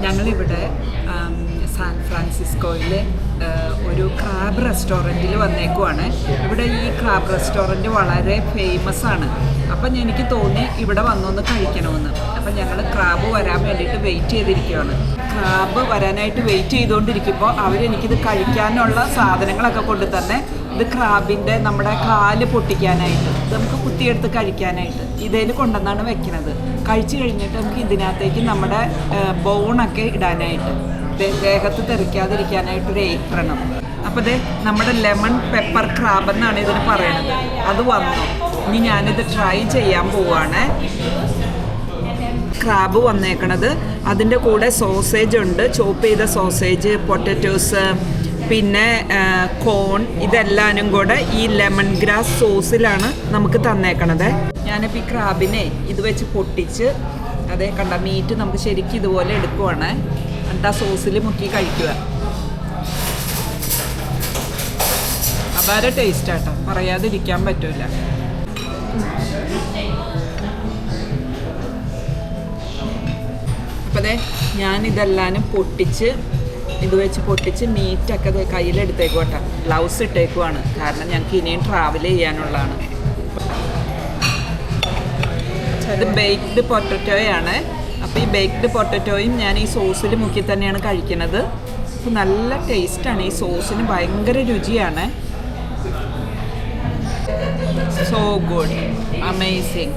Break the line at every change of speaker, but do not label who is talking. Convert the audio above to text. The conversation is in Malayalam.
ഞങ്ങളിവിടെ സാൻ ഫ്രാൻസിസ്കോയിൽ ഒരു ക്രാബ് റെസ്റ്റോറൻറ്റിൽ വന്നേക്കുവാണ്. ഇവിടെ ഈ ക്രാബ് റെസ്റ്റോറൻറ്റ് വളരെ ഫേമസ് ആണ്. അപ്പം എനിക്ക് തോന്നി ഇവിടെ വന്നൊന്ന് കഴിക്കണമെന്ന്. അപ്പം ഞങ്ങൾ ക്രാബ് വരാൻ വേണ്ടിയിട്ട് വെയിറ്റ് ചെയ്തിരിക്കുകയാണ്. ക്രാബ് വരാനായിട്ട് വെയിറ്റ് ചെയ്തുകൊണ്ടിരിക്കുമ്പോൾ അവരെനിക്കിത് കഴിക്കാനുള്ള സാധനങ്ങളൊക്കെ കൊണ്ട് തന്നെ ഇത് ക്രാബിൻ്റെ നമ്മുടെ കാല് പൊട്ടിക്കാനായിട്ട്, ഇത് നമുക്ക് കുത്തിയെടുത്ത് കഴിക്കാനായിട്ട് ഇതേൽ കൊണ്ടുവന്നാണ് വെക്കുന്നത്. കഴിച്ചു കഴിഞ്ഞിട്ട് നമുക്ക് ഇതിനകത്തേക്ക് നമ്മുടെ ബോണൊക്കെ ഇടാനായിട്ട്, ദേഹത്ത് തെറിക്കാതിരിക്കാനായിട്ടൊരു ഏപ്രണം. അപ്പോൾ ഇത് നമ്മുടെ ലെമൺ പെപ്പർ ക്രാബ് എന്നാണ് ഇതിന് പറയണത്. അത് വന്നു. ഇനി ഞാനിത് ട്രൈ ചെയ്യാൻ പോവാണ്. ക്രാബ് വന്നേക്കണത്, അതിൻ്റെ കൂടെ സോസേജ് ഉണ്ട്, ചോപ്പ് ചെയ്ത സോസേജ്, പൊട്ടറ്റോസ്, പിന്നെ കോൺ, ഇതെല്ലാനും കൂടെ ഈ ലെമൺ ഗ്രാസ് സോസിലാണ് നമുക്ക് തന്നേക്കണത്. ഞാനിപ്പോൾ ഈ ക്രാബിനെ ഇത് വെച്ച് പൊട്ടിച്ച്, അതേ കണ്ട മീറ്റ് നമുക്ക് ശരിക്കും ഇതുപോലെ എടുക്കുവാണ്. എന്നിട്ട് ആ സോസിൽ മുക്കി കഴിക്കുക. അപാര ടേസ്റ്റാട്ടോ, പറയാതിരിക്കാൻ പറ്റില്ല. അപ്പോൾ അതെ ഞാനിതെല്ലാനും പൊട്ടിച്ച് ഇത് വെച്ച് പൊട്ടിച്ച് മീറ്റൊക്കെ കയ്യിലെടുത്തേക്കോട്ടെ. ഗ്ലൗസ് ഇട്ടേക്കുവാണ്, കാരണം ഞങ്ങൾക്ക് ഇനിയും ട്രാവൽ ചെയ്യാനുള്ളതാണ്. ഇത് ബേക്ക്ഡ് പൊട്ടറ്റോയാണ്. അപ്പോൾ ഈ ബേക്ക്ഡ് പൊട്ടറ്റോയും ഞാൻ ഈ സോസിൽ മുക്കി തന്നെയാണ് കഴിക്കുന്നത്. അപ്പോൾ നല്ല ടേസ്റ്റാണ്, ഈ സോസിന് ഭയങ്കര രുചിയാണ്. So good, amazing.